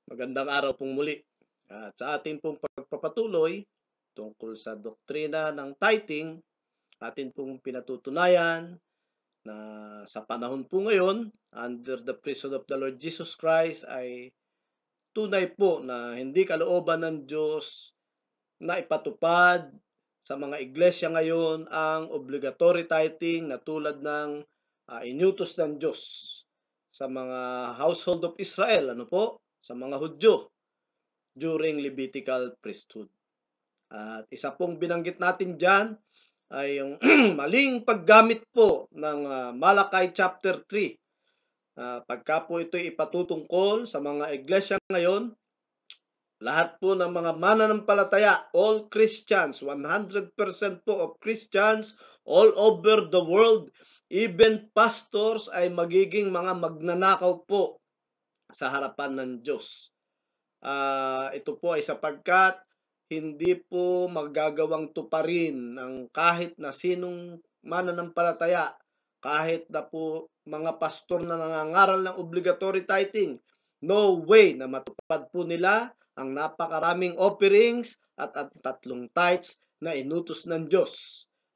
Magandang araw pong muli. At sa ating pong pagpapatuloy tungkol sa doktrina ng tithing, atin pong pinatutunayan na sa panahon po ngayon, under the priesthood of the Lord Jesus Christ, ay tunay po na hindi kalooban ng Diyos na ipatupad sa mga iglesia ngayon ang obligatory tithing na tulad ng inutos ng Diyos sa mga household of Israel, sa mga Hudyo during Levitical priesthood. At isa pong binanggit natin dyan ay yung maling paggamit po ng Malakay chapter 3. Pagka po ito'y ipatutungkol sa mga iglesia ngayon, lahat po ng mga mananampalataya, all Christians, 100% po of Christians all over the world, even pastors ay magiging mga magnanakaw po sa harapan ng Diyos. Ito po ay sapagkat hindi po magagawang tuparin ng kahit na sinong mananampalataya, kahit na po mga pastor na nangangaral ng obligatory tithing. No way na matupad po nila ang napakaraming offerings at 3 tithes na inutos ng Diyos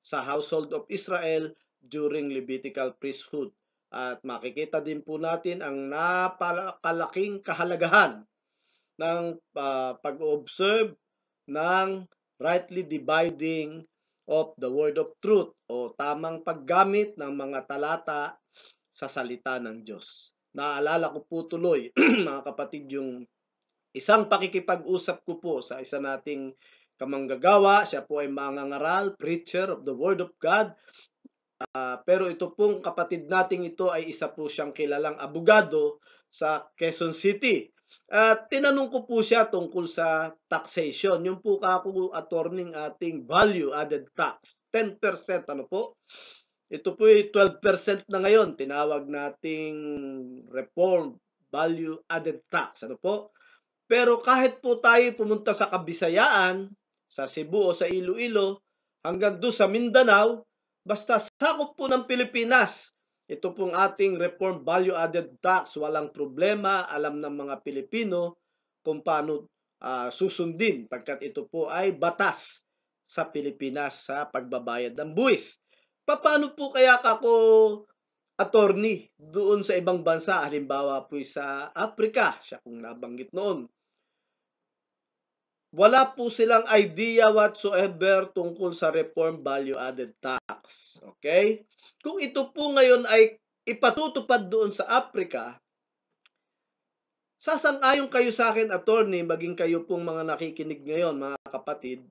sa household of Israel during Levitical priesthood. At makikita din po natin ang napakalaking kahalagahan ng pag-observe ng rightly dividing of the word of truth o tamang paggamit ng mga talata sa salita ng Diyos. Naalala ko po tuloy, mga kapatid, yung isang pakikipag-usap ko po sa isa nating kamanggagawa. Siya po ay mangangaral, preacher of the word of God. Pero ito pong kapatid nating ito ay isa po siyang kilalang abogado sa Quezon City. At tinanong ko po siya tungkol sa taxation. Yung po kako attorney ating value added tax. 10%, ano po? Ito po ay 12% na ngayon. Tinawag nating reform value added tax. Ano po? Pero kahit po tayo pumunta sa Kabisayaan, sa Cebu o sa Iloilo, hanggang doon sa Mindanao, basta sakop po ng Pilipinas, ito pong ating reform value added tax, walang problema, alam ng mga Pilipino kung paano susundin pagkat ito po ay batas sa Pilipinas sa pagbabayad ng buwis. Paano po kaya ako attorney doon sa ibang bansa, halimbawa po sa Africa, siya kung nabanggit noon. Wala po silang idea whatsoever tungkol sa reform value added tax. Okay? Kung ito po ngayon ay ipatutupad doon sa Africa, sasang-ayon kayo sa akin, attorney, maging kayo pong mga nakikinig ngayon, mga kapatid,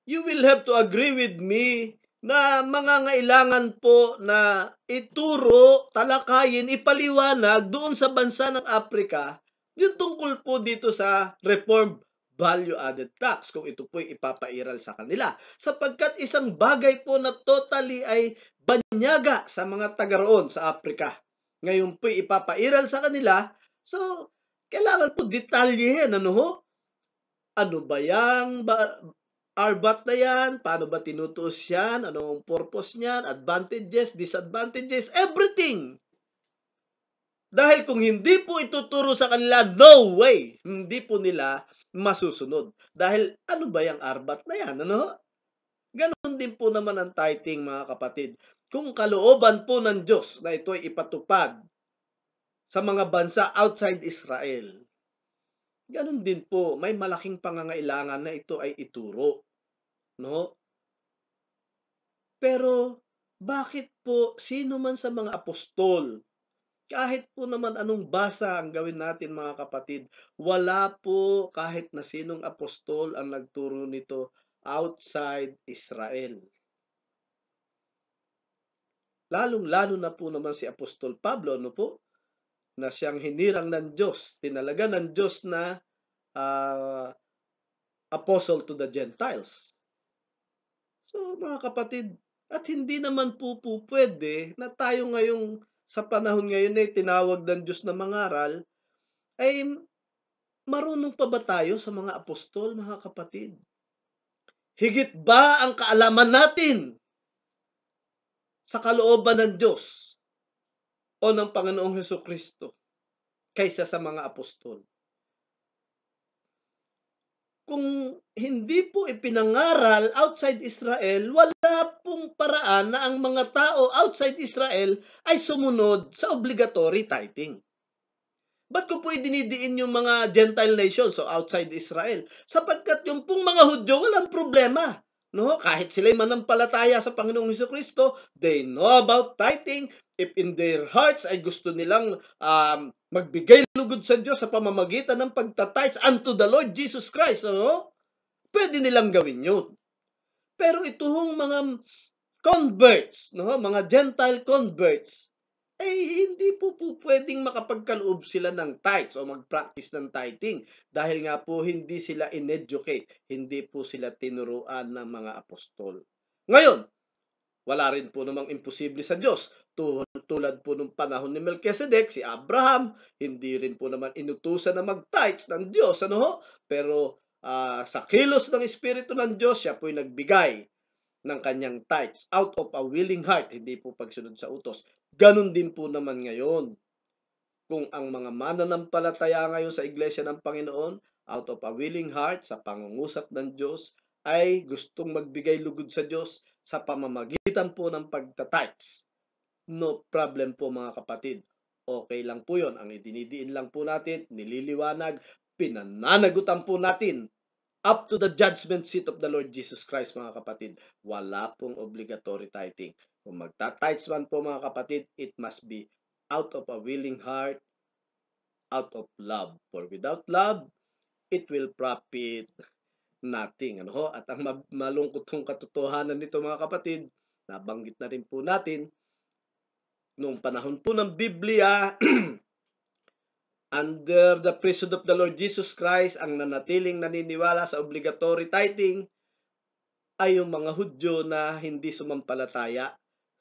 you will have to agree with me na mangangailangan po na ituro, talakayin, ipaliwanag doon sa bansa ng Africa yung tungkol po dito sa reform value added tax kung ito po ipapairal sa kanila. Sapagkat isang bagay po na totally ay banyaga sa mga taga roon sa Africa. Ngayon po ipapairal sa kanila, so kailangan po detalyehin, ano ho? Ano ba yang RBAT na yan? Paano ba tinutuos yan? Anong purpose niyan? Advantages, disadvantages, everything. Dahil kung hindi po ituturo sa kanila, no way, hindi po nila masusunod. Dahil ano ba yung RBAT na yan? Ano? Ganon din po naman ang tithing, mga kapatid. Kung kalooban po ng Diyos na ito ay ipatupad sa mga bansa outside Israel, ganon din po, may malaking pangangailangan na ito ay ituro. No? Pero bakit po sino man sa mga apostol, kahit po naman anong basa ang gawin natin, mga kapatid, wala po kahit na sinong apostol ang nagturo nito outside Israel. Lalong-lalo na po naman si Apostol Pablo, no po, na siyang hinirang ng Diyos, tinalaga ng Diyos na apostle to the Gentiles. So, mga kapatid, at hindi naman po pwede na tayo ngayong sa panahon ngayon ay tinawag ng Diyos na mangaral, ay marunong pa ba tayo sa mga apostol, mga kapatid? Higit ba ang kaalaman natin sa kalooban ng Diyos o ng Panginoong Hesukristo kaysa sa mga apostol? kung hindi po ipinangaral outside Israel, wala pong paraan na ang mga tao outside Israel ay sumunod sa obligatory tithing. Ba't ko po idinidiin yung mga Gentile nations, so outside Israel? Sapagkat yung pong mga Hudyo walang problema. No? Kahit sila'y manampalataya sa Panginoong Hesuscristo, they know about tithing. If in their hearts ay gusto nilang magbigay lugod sa Diyos sa pamamagitan ng pagtatites unto the Lord Jesus Christ, ano? Pwede nilang gawin yun. Pero itong mga converts, no? Mga Gentile converts, ay hindi po pwedeng makapagkaloob sila ng tithes o mag-practice ng tithing dahil nga po hindi sila in-educate, hindi po sila tinuruan ng mga apostol. Ngayon, wala rin po namang imposible sa Diyos. Tulad po nung panahon ni Melchizedek, si Abraham, hindi rin po naman inutusan na mag-tithes ng Diyos, ano ho? Pero sa kilos ng Espiritu ng Diyos, siya po'y nagbigay ng kanyang tithes out of a willing heart, hindi po pagsunod sa utos. Ganon din po naman ngayon. Kung ang mga mananampalataya ngayon sa Iglesia ng Panginoon, out of a willing heart, sa pangungusap ng Diyos, ay gustong magbigay lugod sa Diyos sa pamamagitan po ng pagtatites. No problem po mga kapatid. Okay lang po yon. Ang idinidiin lang po natin, nililiwanag, pinananagutan po natin up to the judgment seat of the Lord Jesus Christ, mga kapatid. Wala pong obligatory tithing. Kung magta-tithes man po, mga kapatid, it must be out of a willing heart, out of love. For without love, it will profit nothing. Ano ho? At ang malungkot kong katotohanan nito, mga kapatid, nabanggit na rin po natin, nung panahon po ng Biblia, under the priesthood of the Lord Jesus Christ, ang nanatiling naniniwala sa obligatory tithing ay yung mga Hudyo na hindi sumampalataya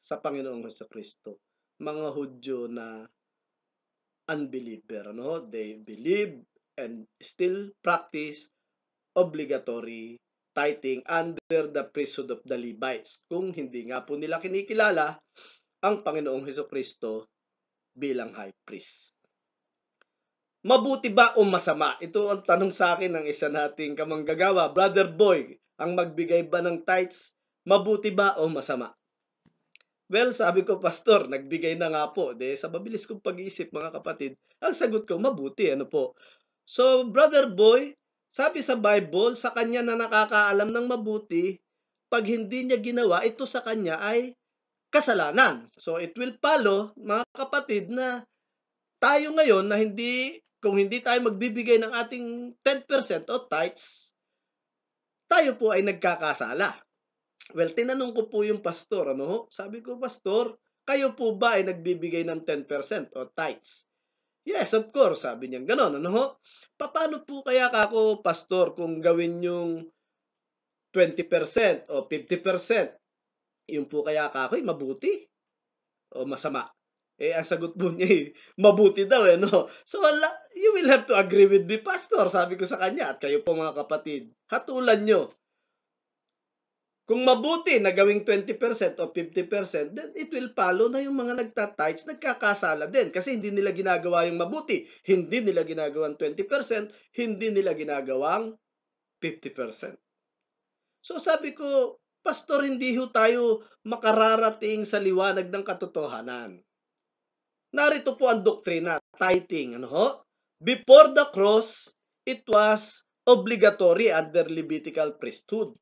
sa Panginoong Hesuscristo. Mga Hudyo na unbeliever, no? They believe and still practice obligatory tithing under the priesthood of the Levites. Kung hindi nga po nila kinikilala ang Panginoong Hesuscristo bilang high priest. Mabuti ba o masama? Ito ang tanong sa akin ng isa nating kamanggagawa, Brother Boy, ang magbigay ba ng tithes, mabuti ba o masama? Well, sabi ko, Pastor, nagbigay na nga po. Sa mabilis kong pag-iisip, mga kapatid, ang sagot ko, mabuti, ano po. So, Brother Boy, sabi sa Bible, sa kanya na nakakaalam ng mabuti, pag hindi niya ginawa, ito sa kanya ay kasalanan. So, it will follow, mga kapatid, na tayo ngayon na kung hindi tayo magbibigay ng ating 10% o tithes, tayo po ay nagkakasala. Well, tinanong ko po yung pastor, ano? Sabi ko, Pastor, kayo po ba ay nagbibigay ng 10% o tithes? Yes, of course, sabi niya, ganon, ano? Paano po kaya ako, pastor, kung gawin yung 20% o 50%? Yung po kaya ako'y mabuti o masama? Ang sagot po niya, mabuti daw, no? So, you will have to agree with me, Pastor, sabi ko sa kanya, at kayo po mga kapatid, hatulan nyo. Kung mabuti na gawing 20% o 50%, then it will follow na yung mga nagtatites, nagkakasala din. Kasi hindi nila ginagawa yung mabuti. Hindi nila ginagawang 20%, hindi nila ginagawang 50%. So sabi ko, Pastor, hindi ho tayo makararating sa liwanag ng katotohanan. Narito po ang doktrina, tithing. Ano ho? Before the cross, it was obligatory under Levitical priesthood.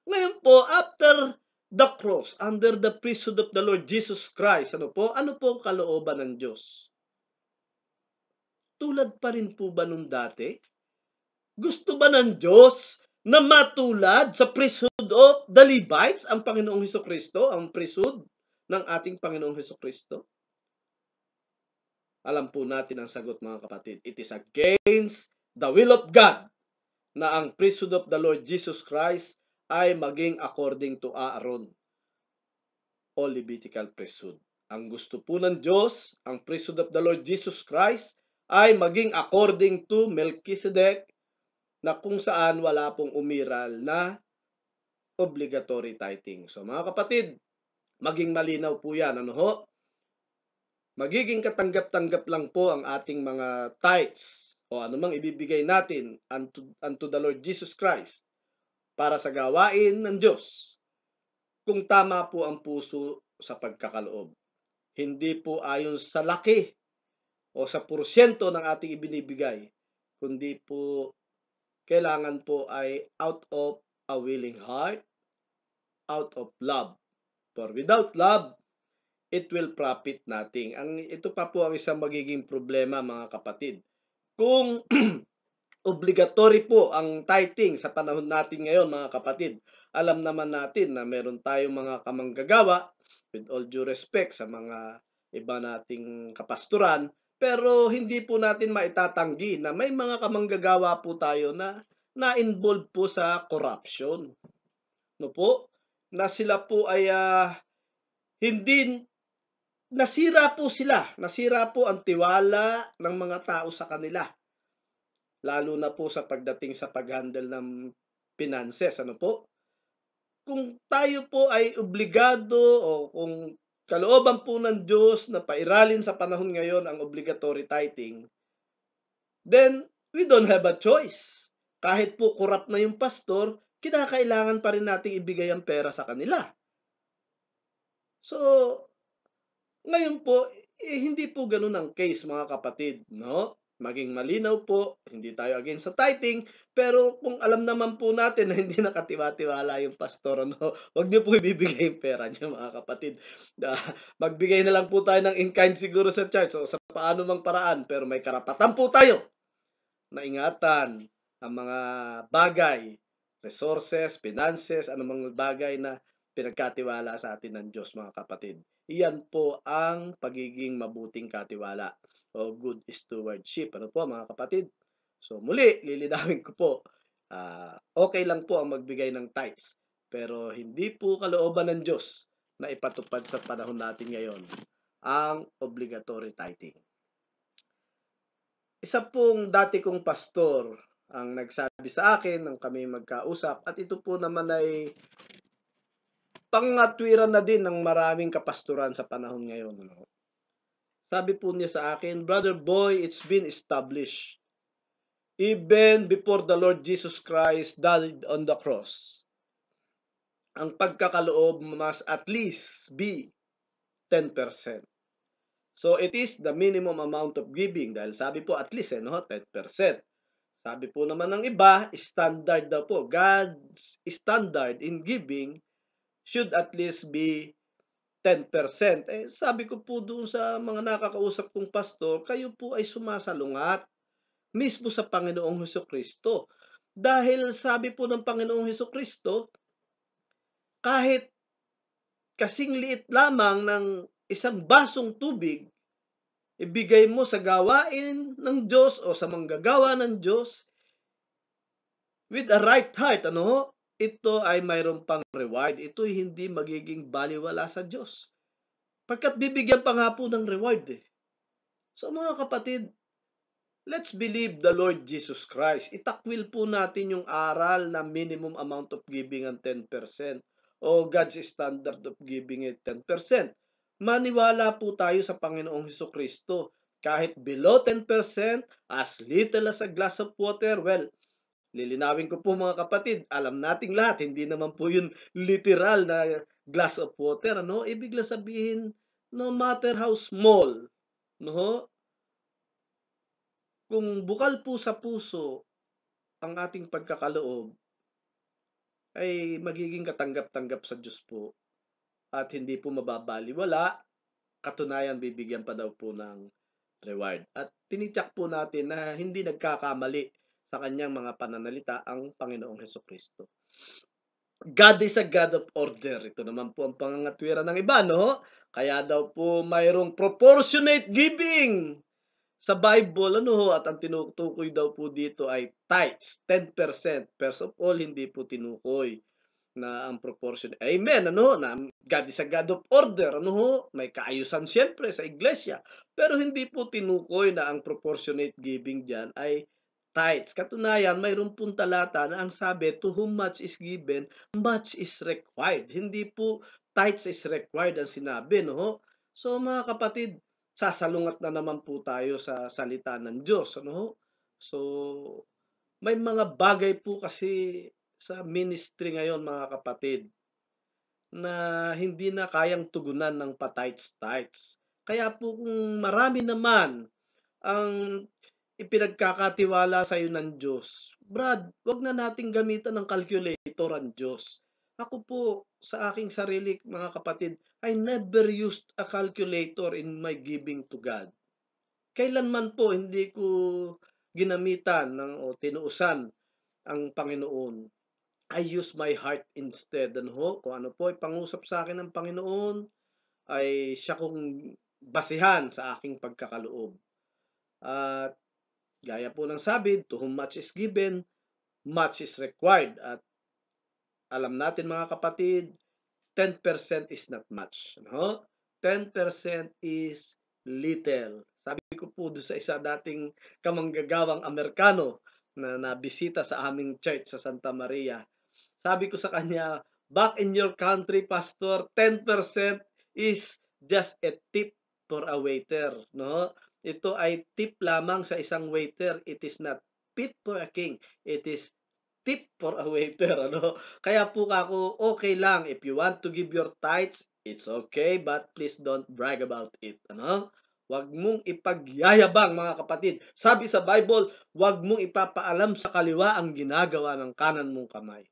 Ngayon po, after the cross, under the priesthood of the Lord Jesus Christ, ano po ang kalooban ng Diyos? Tulad pa rin po ba nung dati? Gusto ba ng Diyos na matulad sa priesthood of the Levites, ang Panginoong Hesukristo, ang priesthood ng ating Panginoong Hesukristo? Alam po natin ang sagot, mga kapatid. It is against the will of God na ang priesthood of the Lord Jesus Christ ay maging according to Aaron o Levitical priesthood. Ang gusto po ng Diyos, ang priesthood of the Lord Jesus Christ, ay maging according to Melchizedek, na kung saan wala pong umiral na obligatory tithing. So mga kapatid, maging malinaw po yan. Ano ho? Magiging katanggap-tanggap lang po ang ating mga tithes o anumang ibibigay natin unto the Lord Jesus Christ para sa gawain ng Diyos, kung tama po ang puso sa pagkakaloob. Hindi po ayon sa laki o sa porsyento ng ating ibinibigay, kundi po kailangan po ay out of a willing heart, out of love. For without love, it will profit nothing. Ito pa po ang isang magiging problema, mga kapatid. Kung obligatory po ang tithing sa panahon natin ngayon, mga kapatid, alam naman natin na meron tayong mga kamanggagawa, with all due respect sa mga iba nating kapasturan, pero hindi po natin maitatanggi na may mga kamanggagawa po tayo na na-involve po sa corruption. No po? Na sila po ay hindi nasira po ang tiwala ng mga tao sa kanila. Lalo na po sa pagdating sa pag-handle ng finances, ano po? Kung tayo po ay obligado o kung kalooban po ng Diyos na pairalin sa panahon ngayon ang obligatory tithing, then we don't have a choice. Kahit po corrupt na yung pastor, kinakailangan pa rin nating ibigay ang pera sa kanila. So, ngayon po, hindi po ganoon ang case, mga kapatid, no? Maging malinaw po, hindi tayo against sa tithing, pero kung alam naman po natin na hindi nakatiwa-tiwala yung pastor, ano, wag niyo po ibibigay yung pera niyo, mga kapatid. Magbigay na lang po tayo ng in-kind siguro sa church o sa paano mang paraan, pero may karapatan po tayo na ingatan ang mga bagay, resources, finances, anumang bagay na pinagkatiwala sa atin ng Diyos, mga kapatid. Iyan po ang pagiging mabuting katiwala o good stewardship. Ano po, mga kapatid? So muli, lilinawin ko po, okay lang po ang magbigay ng tithes, pero hindi po kalooban ng Diyos na ipatupad sa panahon natin ngayon ang obligatory tithing. Isa pong dati kong pastor ang nagsabi sa akin nang kami magkausap, at ito po naman ay pangatwiran na din ng maraming kapasturan sa panahon ngayon. No? Sabi po niya sa akin, "Brother Boy, it's been established. Even before the Lord Jesus Christ died on the cross, ang pagkakaloob must at least be 10%. So it is the minimum amount of giving." Dahil sabi po at least, no, 10%. Sabi po naman ng iba, standard daw po. God's standard in giving should at least be 10%. Sabi ko po doon sa mga nakakausap kong pastor, kayo po ay sumasalungat mismo sa Panginoong Hesukristo. Dahil sabi po ng Panginoong Hesukristo, kahit kasing liit lamang ng isang basong tubig, ibigay mo sa gawain ng Diyos o sa manggagawa ng Diyos, with a right heart, ano, ito ay mayroon pang reward. Ito ay hindi magiging baliwala sa Diyos. Pagkat bibigyan pa nga po ng reward eh. So mga kapatid, let's believe the Lord Jesus Christ. Itakwil po natin yung aral na minimum amount of giving ang 10% o God's standard of giving ay 10%. Maniwala po tayo sa Panginoong Hesukristo. Kahit below 10%, as little as a glass of water, well, lilinawin ko po, mga kapatid, alam nating lahat, hindi naman po yun literal na glass of water, ano? Ibig lang sabihin, no matter how small, no? Kung bukal po sa puso ang ating pagkakaloob, ay magiging katanggap-tanggap sa Diyos po at hindi po mababaliwala, katunayan bibigyan pa daw po ng reward. At tinitiyak po natin na hindi nagkakamali sa kanyang mga pananalita ang Panginoong Hesukristo. God is a God of order. Ito naman po ang pangangatwiran ng iba, no? Kaya daw po mayroong proportionate giving sa Bible, ano ho, at ang tinutukoy daw po dito ay tithes, 10%. First of all, hindi po tinukoy na ang proportion. Amen, ano, na God is a God of order, ano ho, may kaayusan siyempre sa iglesia. Pero hindi po tinukoy na ang proportionate giving diyan ay tithes. Katunayan, mayroon pong talata na ang sabi, to whom much is given, much is required. Hindi po tithes is required ang sinabi, no? So mga kapatid, sasalungat na naman po tayo sa salita ng Diyos, ano? So, may mga bagay po kasi sa ministry ngayon mga kapatid, na hindi na kayang tugunan ng pa-tights-tights. Kaya po kung marami naman ang ipinagkakatiwala sa'yo ng Diyos, Brad, 'wag na nating gamitan ng calculator ang Diyos. Ako po, sa aking sarili mga kapatid, I never used a calculator in my giving to God. Kailanman po hindi ko ginamitan o tinuusan ang Panginoon. I use my heart instead. Ano ho, kung ano po ipangusap sa akin ng Panginoon, ay siya kong basehan sa aking pagkakaloob. At gaya po ng sabi, to whom much is given, much is required. At alam natin mga kapatid, 10% is not much. Ano? 10% is little. Sabi ko po doon sa isa dating kamanggagawang Amerikano na nabisita sa aming church sa Santa Maria. Sabi ko sa kanya, back in your country, Pastor, 10% is just a tip for a waiter. No? Ito ay tip lamang sa isang waiter. It is not fit for a king. It is tip for a waiter, ano? Kaya po ako, okay lang, if you want to give your tithes, it's okay, but please don't brag about it, ano? Huwag mong ipagyayabang, mga kapatid. Sabi sa Bible, huwag mong ipapaalam sa kaliwa ang ginagawa ng kanan mong kamay.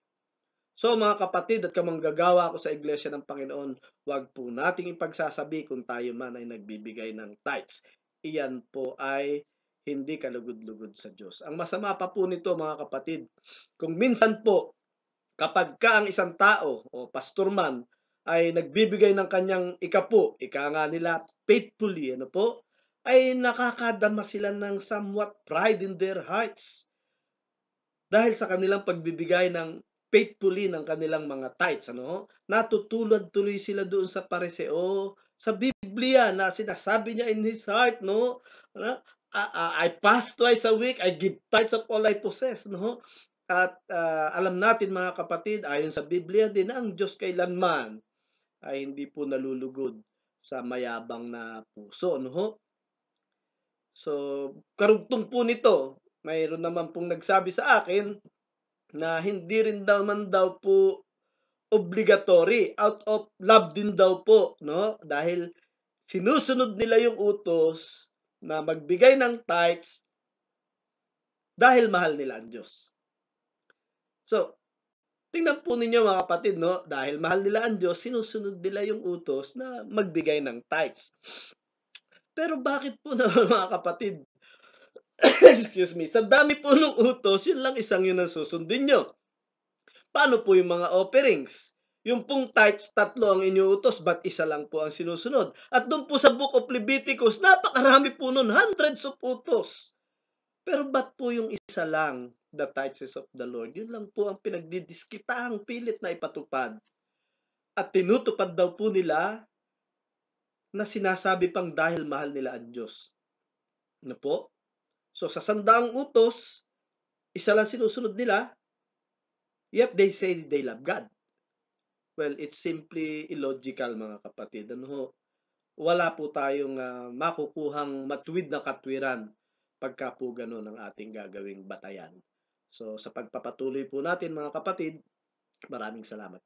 So mga kapatid at kamanggagawa ko sa Iglesia ng Panginoon, huwag po nating ipagsasabi kung tayo man ay nagbibigay ng tithes. Iyan po ay hindi kalugod-lugod sa Diyos. Ang masama pa po nito mga kapatid, kung minsan po kapag ka ang isang tao o pastor man ay nagbibigay ng kanyang ika nga nila faithfully, ano po, ay nakakadama sila ng somewhat pride in their hearts dahil sa kanilang pagbibigay ng faithfully ng kanilang mga tithes, ano? Natutulad tuloy sila doon sa pariseo, sa Biblia na sinasabi niya in his heart, no? Ano? I fast twice a week, I give tithes of all I possess, no? At alam natin mga kapatid, ayon sa Biblia din, ang Diyos kailanman ay hindi po nalulugod sa mayabang na puso, no? So, karugtong po nito, mayroon naman pong nagsabi sa akin na hindi rin naman daw po obligatory, out of love din daw po, no? Dahil sinusunod nila yung utos na magbigay ng tithes dahil mahal nila ang Diyos. So, tingnan po ninyo mga kapatid, no? Dahil mahal nila ang Diyos, sinusunod nila yung utos na magbigay ng tithes. Pero bakit po naman mga kapatid, excuse me, sa dami po ng utos, yun lang isang yun ang susundin nyo. Paano po yung mga offerings? Yung pong tithes, 3 ang iniuutos, ba't isa lang po ang sinusunod? At doon po sa Book of Leviticus, napakarami po nun, hundreds of utos. Pero ba't po yung isa lang, the tithes of the Lord? Yun lang po ang pinagdidiskitahang pilit na ipatupad. At tinutupad daw po nila na sinasabi pang dahil mahal nila ang Diyos. Ano po? So sa 100 utos, isa lang sinusunod nila, yet they say they love God. Well, it's simply illogical mga kapatid. Ano ho? Wala po tayong makukuhang matuwid na katwiran pagka po ganun ang ating gagawing batayan. So sa pagpapatuloy po natin mga kapatid, maraming salamat.